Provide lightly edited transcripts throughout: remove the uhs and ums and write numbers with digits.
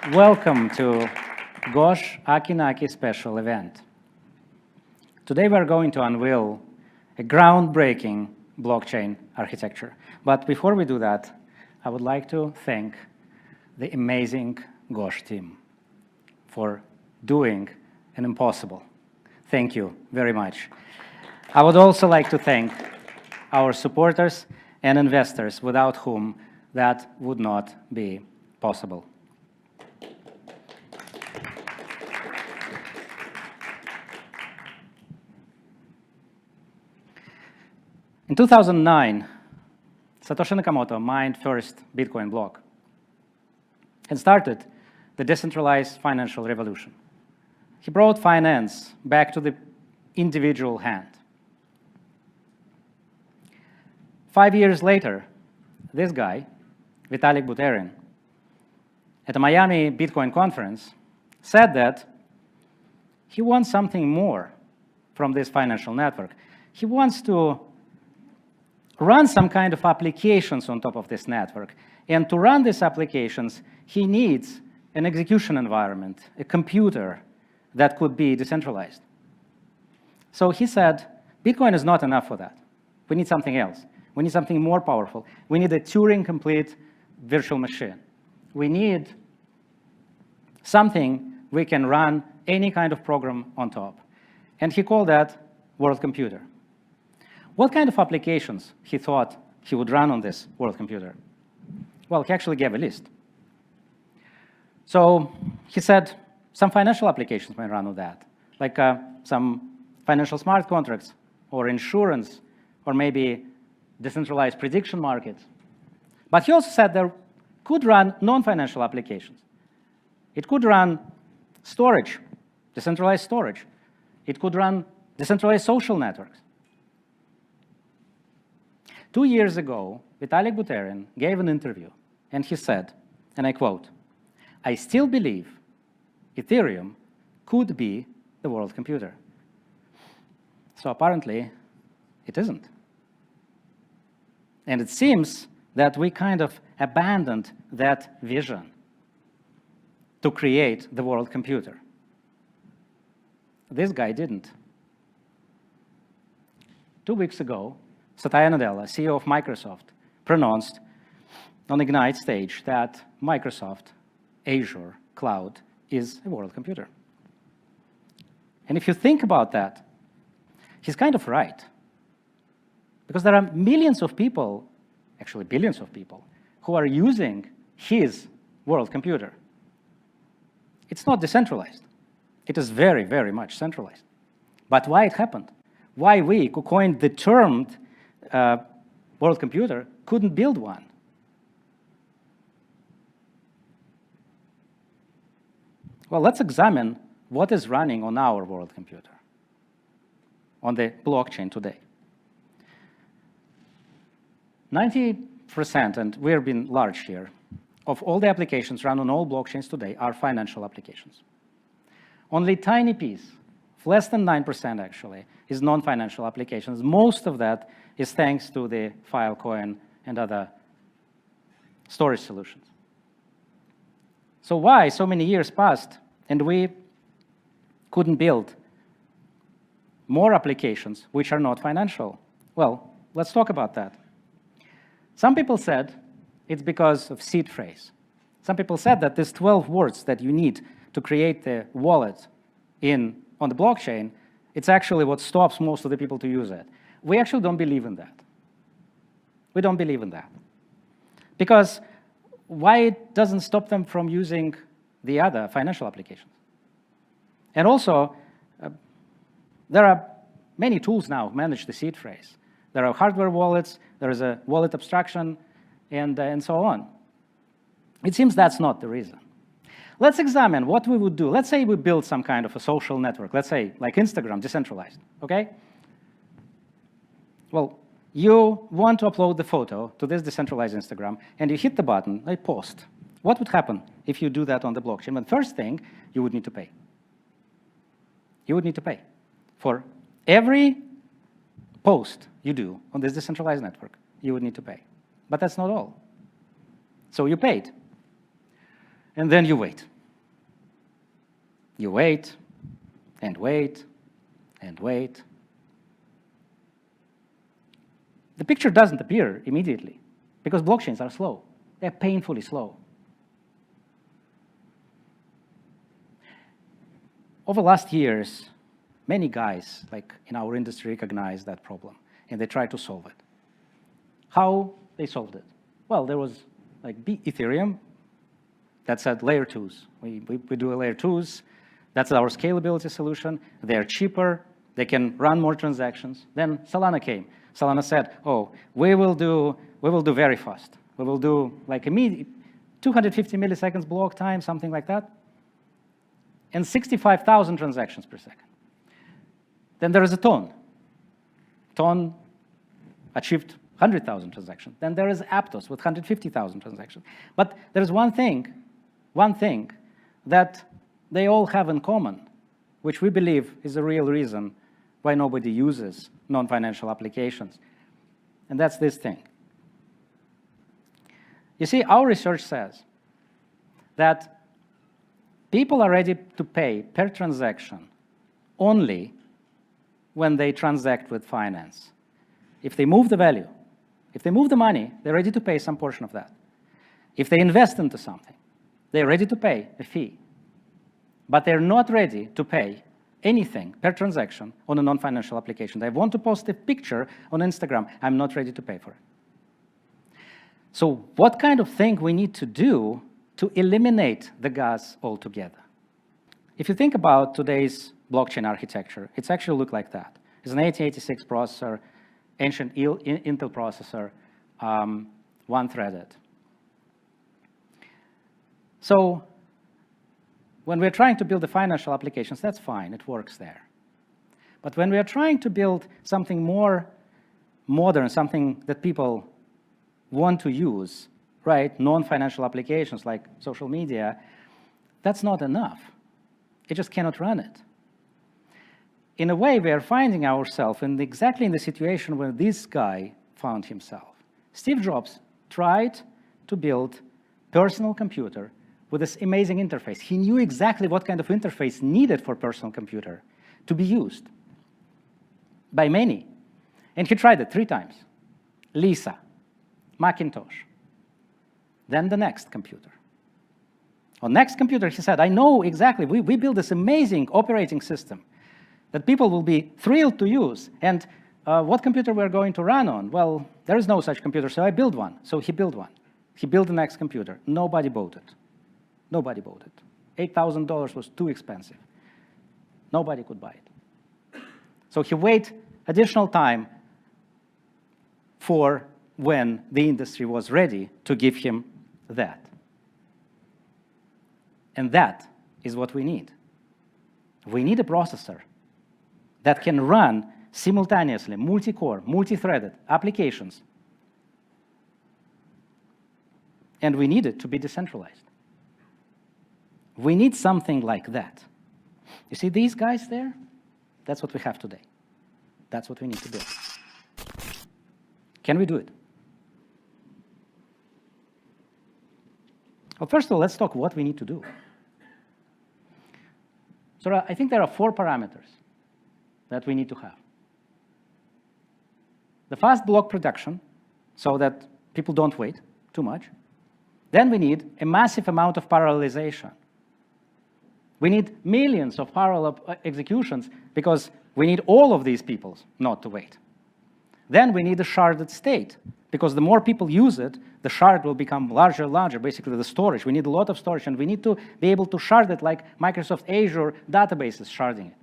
Welcome to Gosh Acki Nacki special event. Today we're going to unveil a groundbreaking blockchain architecture. But before we do that, I would like to thank the amazing Gosh team for doing an impossible. Thank you very much. I would also like to thank our supporters and investors, without whom that would not be possible. In 2009, Satoshi Nakamoto mined first Bitcoin block and started the decentralized financial revolution. He brought finance back to the individual hand. 5 years later, this guy, Vitalik Buterin, at a Miami Bitcoin conference, said that he wants something more from this financial network. He wants to run some kind of applications on top of this network. And to run these applications, he needs an execution environment, a computer that could be decentralized. So he said, Bitcoin is not enough for that. We need something else. We need something more powerful. We need a Turing-complete virtual machine. We need something we can run any kind of program on top. And he called that world computer. What kind of applications he thought he would run on this world computer? Well, he actually gave a list. So he said some financial applications might run on that, like some financial smart contracts or insurance or maybe decentralized prediction markets. But he also said there could run non-financial applications. It could run storage, decentralized storage. It could run decentralized social networks. 2 years ago, Vitalik Buterin gave an interview, and he said, and I quote, "I still believe Ethereum could be the world computer." So apparently, it isn't. And it seems that we kind of abandoned that vision to create the world computer. This guy didn't. 2 weeks ago, Satya Nadella, CEO of Microsoft, pronounced on Ignite stage that Microsoft Azure Cloud is a world computer. And if you think about that, he's kind of right. Because there are millions of people, actually billions of people, who are using his world computer. It's not decentralized. It is very, very much centralized. But why it happened? Why we, who coined the term world computer, couldn't build one? Well, let's examine what is running on our world computer, on the blockchain today. 90%, and we're being large here, of all the applications run on all blockchains today are financial applications. Only a tiny piece, less than 9% actually, is non-financial applications. Most of that is thanks to the Filecoin and other storage solutions. So why so many years passed and we couldn't build more applications which are not financial? Well, let's talk about that. Some people said it's because of seed phrase. Some people said that these 12 words that you need to create the wallet on the blockchain, it's actually what stops most of the people to use it. We actually don't believe in that. We don't believe in that. Because why it doesn't stop them from using the other financial applications? And also, there are many tools now to manage the seed phrase. There are hardware wallets, there is a wallet abstraction, and so on. It seems that's not the reason. Let's examine what we would do. Let's say we build some kind of a social network, let's say like Instagram, decentralized, okay? Well, you want to upload the photo to this decentralized Instagram, and you hit the button, I post. What would happen if you do that on the blockchain? Well, first thing, you would need to pay. You would need to pay. For every post you do on this decentralized network, you would need to pay. But that's not all. So you paid. And then you wait. You wait, and wait, and wait. The picture doesn't appear immediately because blockchains are slow. They're painfully slow. Over the last years, many guys like in our industry recognized that problem and they tried to solve it. How they solved it? Well, there was like Ethereum that said layer 2s. We do a layer 2s. That's our scalability solution. They're cheaper. They can run more transactions. Then Solana came. Solana said, oh, we will do very fast. We will do like immediate 250 milliseconds block time, something like that, and 65,000 transactions per second. Then there is a Ton. Ton achieved 100,000 transactions. Then there is Aptos with 150,000 transactions. But there is one thing that they all have in common, which we believe is the real reason why nobody uses non-financial applications. And that's this thing. You see, our research says that people are ready to pay per transaction only when they transact with finance. If they move the value, if they move the money, they're ready to pay some portion of that. If they invest into something, they're ready to pay a fee. But they're not ready to pay anything per transaction on a non-financial application. They want to post a picture on Instagram. I'm not ready to pay for it. So what kind of thing we need to do to eliminate the gas altogether? If you think about today's blockchain architecture, it's actually look like that. It's an 8086 processor, ancient Intel processor, one-threaded. So when we're trying to build the financial applications, that's fine, it works there. But when we are trying to build something more modern, something that people want to use, right, non-financial applications like social media, that's not enough. It just cannot run it. In a way, we are finding ourselves exactly in the situation where this guy found himself. Steve Jobs tried to build a personal computer with this amazing interface. He knew exactly what kind of interface needed for personal computer to be used by many. And he tried it 3 times. Lisa, Macintosh, then the next computer. On next computer, he said, I know exactly, we built this amazing operating system that people will be thrilled to use. And what computer we're going to run on? Well, there is no such computer, so I build one. So he built one. He built the next computer. Nobody bought it. Nobody bought it. $8,000 was too expensive. Nobody could buy it. So he waited additional time for when the industry was ready to give him that. And that is what we need. We need a processor that can run simultaneously multi-core, multi-threaded applications. And we need it to be decentralized. We need something like that. You see these guys there? That's what we have today. That's what we need to build. Can we do it? Well, first of all, let's talk what we need to do. So I think there are 4 parameters that we need to have. The fast block production, so that people don't wait too much. Then we need a massive amount of parallelization. We need millions of parallel executions because we need all of these people not to wait. Then we need a sharded state because the more people use it, the shard will become larger and larger, basically the storage. We need a lot of storage, and we need to be able to shard it like Microsoft Azure databases sharding it.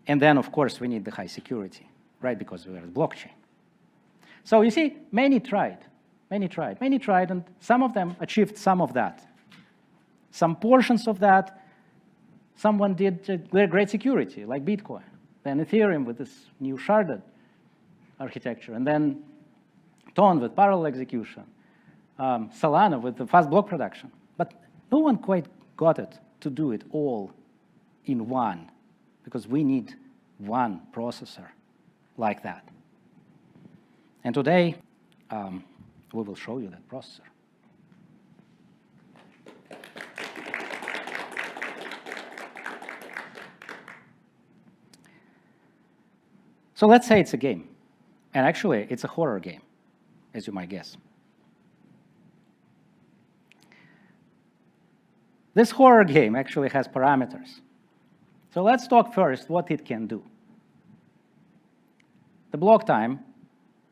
And then, of course, we need the high security, right, because we are a blockchain. So you see, many tried, and some of them achieved some of that. Some portions of that, someone did great security, like Bitcoin. Then Ethereum with this new sharded architecture, and then Ton with parallel execution, Solana with the fast block production. But no one quite got it to do it all in one, because we need one processor like that. And today, we will show you that processor. So let's say it's a game. And actually, it's a horror game, as you might guess. This horror game actually has parameters. So let's talk first what it can do. The block time,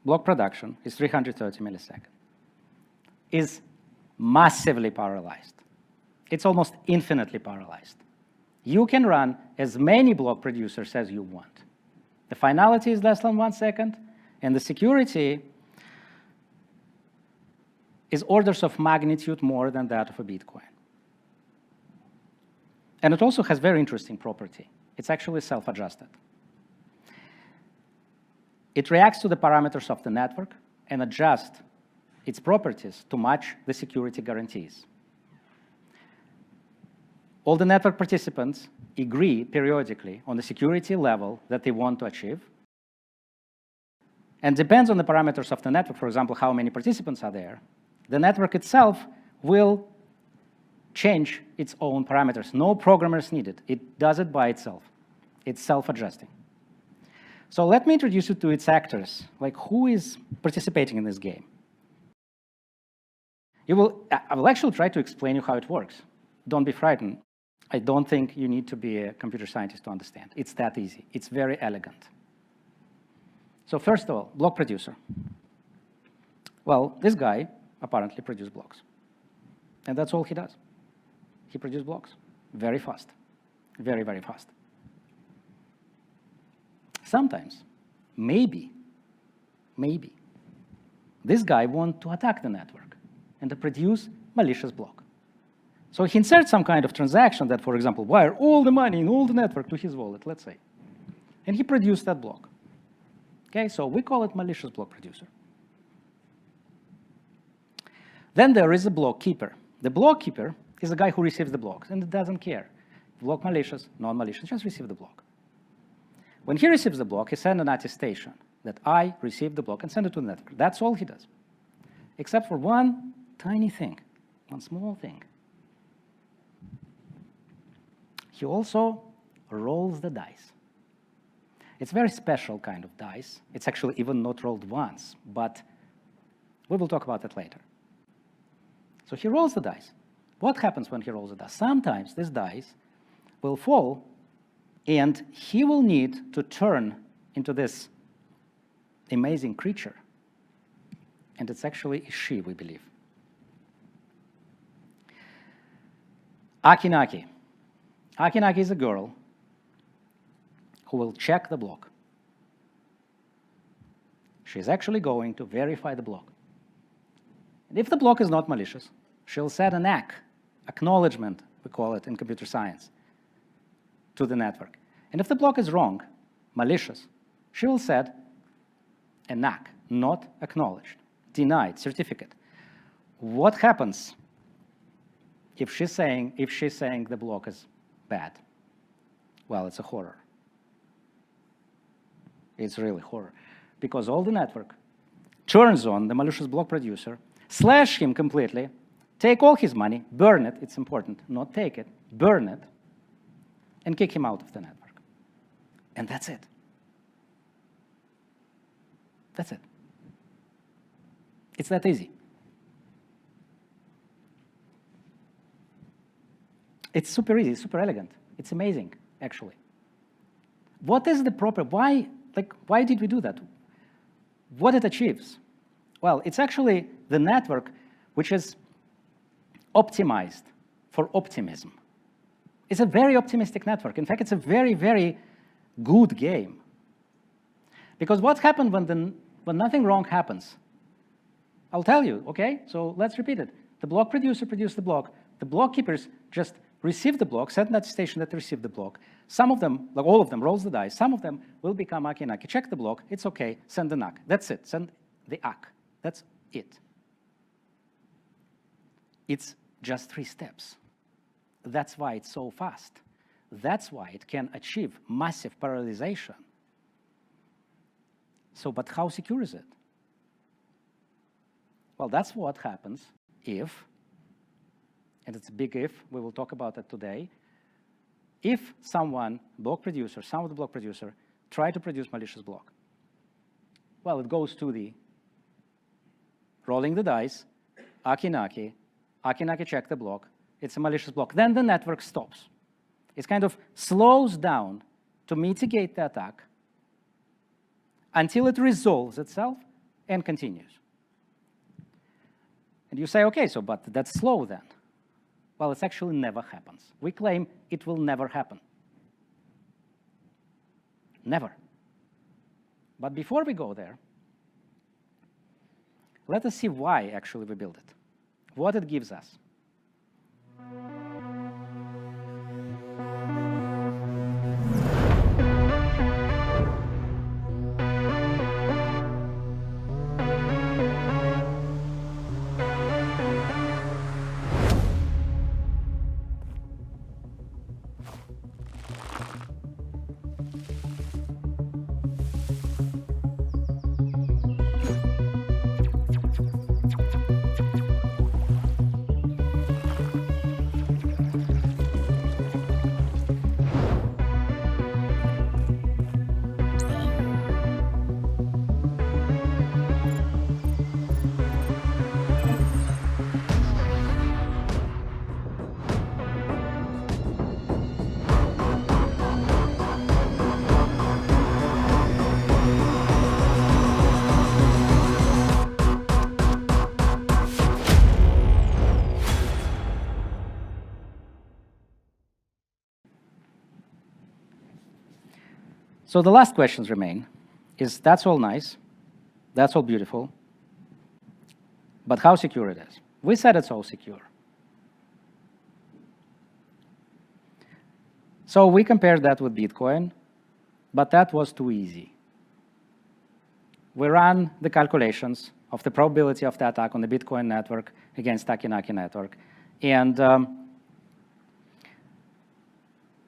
block production, is 330 milliseconds. Is massively parallelized. It's almost infinitely parallelized. You can run as many block producers as you want. The finality is less than 1 second, and the security is orders of magnitude more than that of a Bitcoin. And it also has very interesting property. It's actually self-adjusted. It reacts to the parameters of the network and adjusts its properties to match the security guarantees. All the network participants agree periodically on the security level that they want to achieve. And depends on the parameters of the network, for example, how many participants are there, the network itself will change its own parameters. No programmers needed. It does it by itself. It's self-adjusting. So let me introduce you to its actors, like who is participating in this game. I will actually try to explain you how it works. Don't be frightened. I don't think you need to be a computer scientist to understand. It's that easy. It's very elegant. So first of all, block producer. Well, this guy apparently produces blocks. And that's all he does. He produces blocks very fast, very, very fast. Sometimes, maybe, this guy wants to attack the network and to produce malicious block. So he inserts some kind of transaction that, for example, wire all the money in all the network to his wallet, let's say. And he produced that block. Okay, so we call it malicious block producer. Then there is a block keeper. The block keeper is the guy who receives the blocks, and it doesn't care. Block malicious, non-malicious, just receive the block. When he receives the block, he sends an attestation that I received the block and send it to the network. That's all he does, except for one tiny thing, one small thing. He also rolls the dice. It's a very special kind of dice. It's actually even not rolled once, but we will talk about that later. So he rolls the dice. What happens when he rolls the dice? Sometimes this dice will fall, and he will need to turn into this amazing creature. And it's actually a she, we believe. Acki Nacki. Acki Nacki is a girl who will check the block. She's actually going to verify the block. And if the block is not malicious, she'll set an ACK, acknowledgement, we call it in computer science, to the network. And if the block is wrong, malicious, she will set a NACK, not acknowledged, denied, certificate. What happens if she's saying the block is bad? Well, it's a horror. It's really horror. Because all the network turns on the malicious block producer, slash him completely, take all his money, burn it, it's important, not take it, burn it, and kick him out of the network. And that's it. That's it. It's that easy. It's super easy, super elegant. It's amazing, actually. What is the proper, why did we do that? What it achieves? Well, it's actually the network which is optimized for optimism. It's a very optimistic network. In fact, it's a very, very good game. Because what happens when nothing wrong happens? I'll tell you, okay? So let's repeat it. The block producer produced the block. The block keepers just receive the block, send an attestation that they received the block. Some of them, like all of them, rolls the dice. Some of them will become Acki Nacki. Check the block. It's okay. Send the NACK. That's it. Send the ACK. That's it. It's just 3 steps. That's why it's so fast. That's why it can achieve massive parallelization. So, but how secure is it? Well, that's what happens if, and it's a big if, we will talk about it today, if someone, some of the block producer, try to produce malicious block. Well, it goes to the rolling the dice, Acki Nacki check the block. It's a malicious block. Then the network stops. It kind of slows down to mitigate the attack until it resolves itself and continues. And you say, okay, so but that's slow then. Well, it actually never happens. We claim it will never happen. Never. But before we go there, let us see why actually we build it, what it gives us. So the last questions remain is, that's all nice, that's all beautiful, but how secure it is? We said it's all secure. So we compared that with Bitcoin, but that was too easy. We ran the calculations of the probability of the attack on the Bitcoin network against Acki Nacki network, and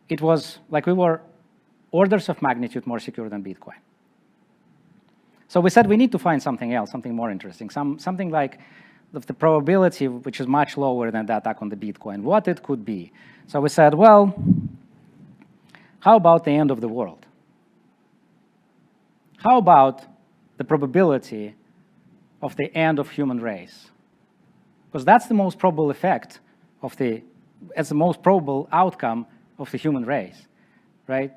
it was like we were orders of magnitude more secure than Bitcoin. So we said we need to find something else, something more interesting, something like the probability which is much lower than the attack on the Bitcoin, what it could be. So we said, well, how about the end of the world? How about the probability of the end of human race? Because that's the most probable effect of it's the most probable outcome of the human race, right?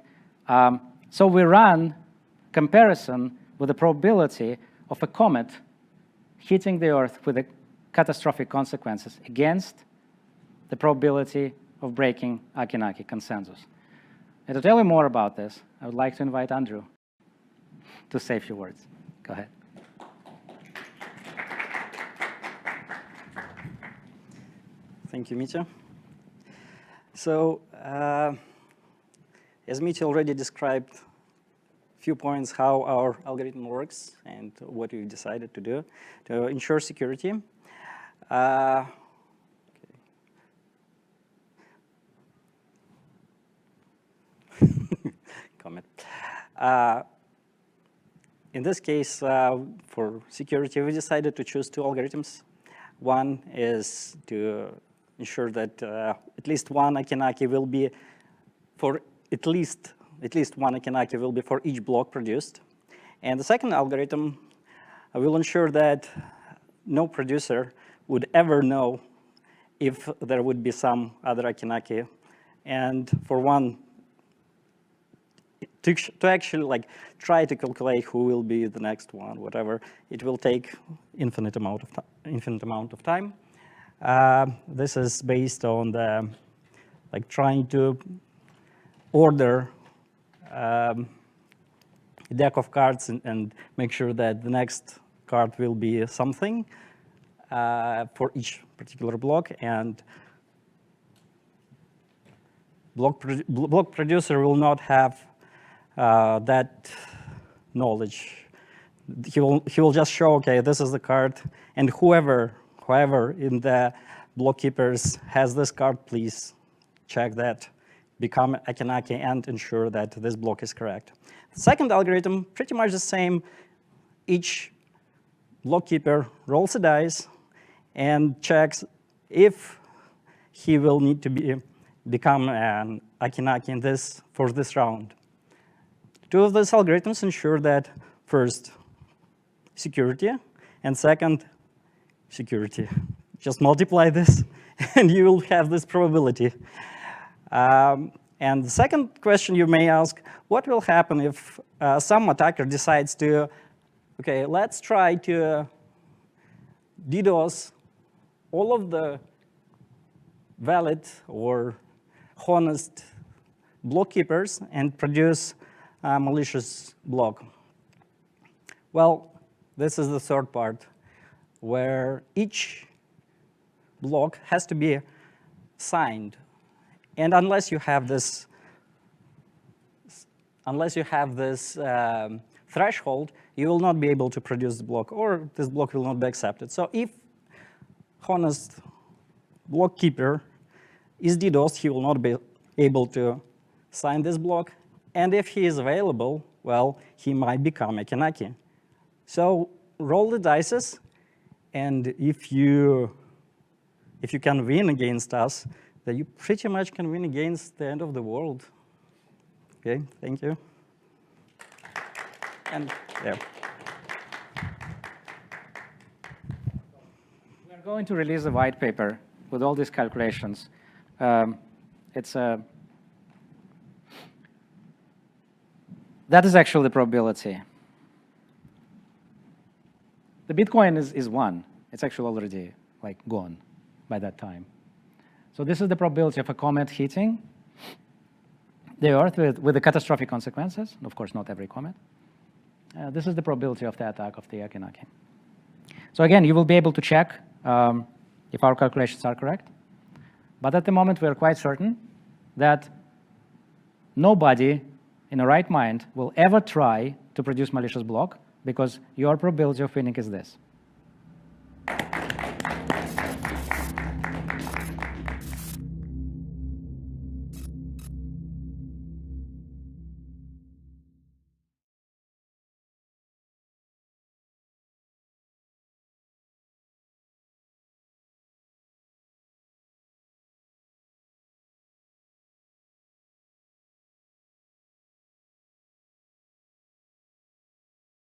So we ran comparison with the probability of a comet hitting the Earth with the catastrophic consequences against the probability of breaking Acki Nacki consensus. And to tell you more about this, I would like to invite Andrew to say a few words. Go ahead. Thank you, Mitya. So, as Mitya already described a few points how our algorithm works and what we decided to do to ensure security. Comment. In this case, for security, we decided to choose two algorithms. One is to ensure that at least one Acki Nacki will be for at least one Acki Nacki will be for each block produced. And the second algorithm will ensure that no producer would ever know if there would be some other Acki Nacki. And for one, to actually like try to calculate who will be the next one, whatever, it will take infinite amount of time. This is based on the like trying to order a deck of cards and make sure that the next card will be something for each particular block, and block producer will not have that knowledge. He will just show, okay, this is the card, and whoever in the block keepers has this card, please check that, become Acki Nacki, and ensure that this block is correct. The second algorithm, pretty much the same. Each block keeper rolls a dice and checks if he will need to become an Acki Nacki for this round. Two of these algorithms ensure that first, security, and second, security. Just multiply this, and you will have this probability. And the second question you may ask, what will happen if some attacker decides to, okay, let's try to DDoS all of the valid or honest block keepers and produce a malicious block? Well, this is the third part, where each block has to be signed. And unless you have this threshold, you will not be able to produce the block, or this block will not be accepted. So if honest block keeper is DDoSed, he will not be able to sign this block. And if he is available, well, he might become Acki Nacki. So roll the dice, and if you can win against us, then you pretty much can win against the end of the world. Okay, thank you. And yeah. We're going to release a white paper with all these calculations. That is actually the probability. The Bitcoin is 1. It's actually already gone by that time. So this is the probability of a comet hitting the Earth with the catastrophic consequences. Of course, not every comet. This is the probability of the attack of the Acki Nacki. So again, you will be able to check if our calculations are correct. But at the moment, we are quite certain that nobody in a right mind will ever try to produce malicious block, because your probability of winning is this.